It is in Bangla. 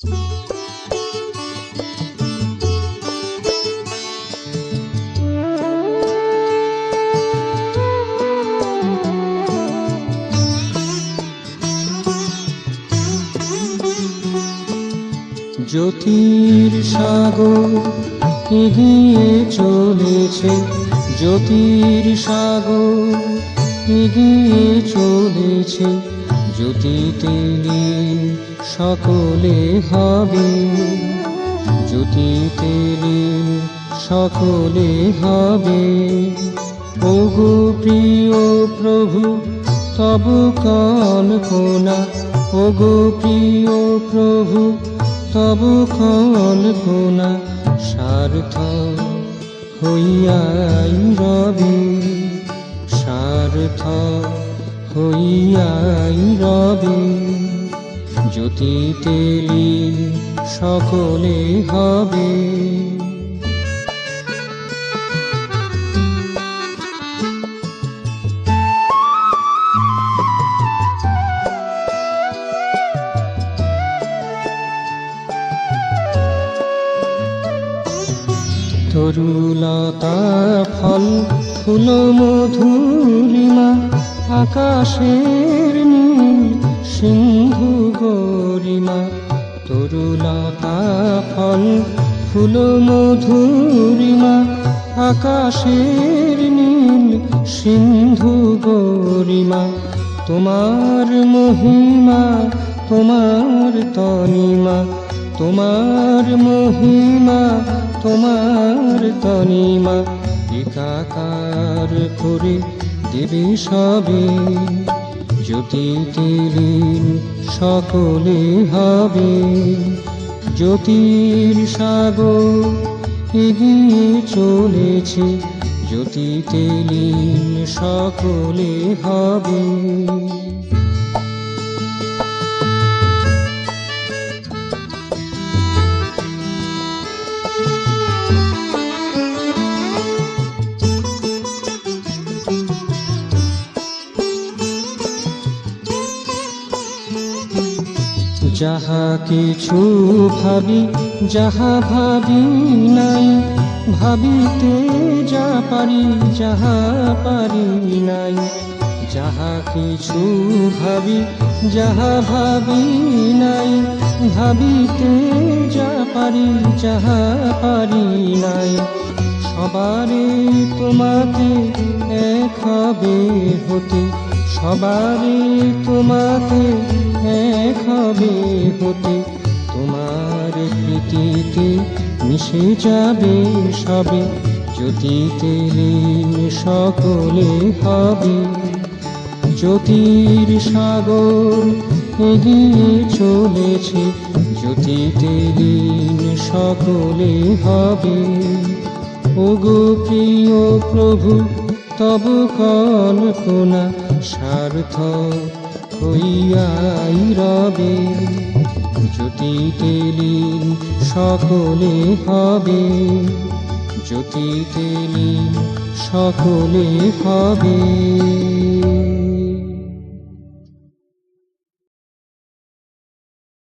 জ্যোতির সাগর এগিয়ে চলেছে, জ্যোতির সাগর এগিয়ে চলেছে, জ্যোতিতে লীন সকলে হবে, জ্যোতিতে লীন সকলে হবে। ওগো প্রিয় প্রভু তব কল্পনা, ওগো প্রিয় প্রভু তব কল্পনা সার্থক হইয়াই রবে, সার্থক হইয়াই রবে। জ্যোতিতে লীন সকলে হবে। তরুলতা ফল ফুল মধুরিমা, আকাশের নীল সিন্ধু গরিমা। তরুলতা ফল ফুল মধুরিমা, আকাশের নীল সিন্ধু গরিমা। তোমার মহিমা তোমার তনিমা, তোমার মহিমা তোমার তনিমা। একাকার করে দেবে সবে, জ্যোতিতে লীন সকলে হবে। জ্যোতির সাগর এগিয়ে চলেছে, জ্যোতিতে লীন সকলে হবে। যাহা কিছু ভাবি যাহা ভাবি নাই, ভাবিতে যা পারি যাহা পারি নাই। যাহা কিছু ভাবি যাহা ভাবি নাই, ভাবিতে যা পারি যাহা পারি নাই। সবারে তোমাকে এক হবে হতে, সবারে তোমাকে এক হবে হতে। তোমার প্রীতিতে মিশে যাবে সবে, জ্যোতিতে লীন সকলে হবে। জ্যোতির সাগর এগিয়ে চলেছে, জ্যোতিতে লীন সকলে হবে। ওগো প্রিয় প্রভু তব কল্পনা সার্থক হইয়াই রবে, জ্যোতিতে লীন সকলে হবে, জ্যোতিতে লীন সকলে হবে।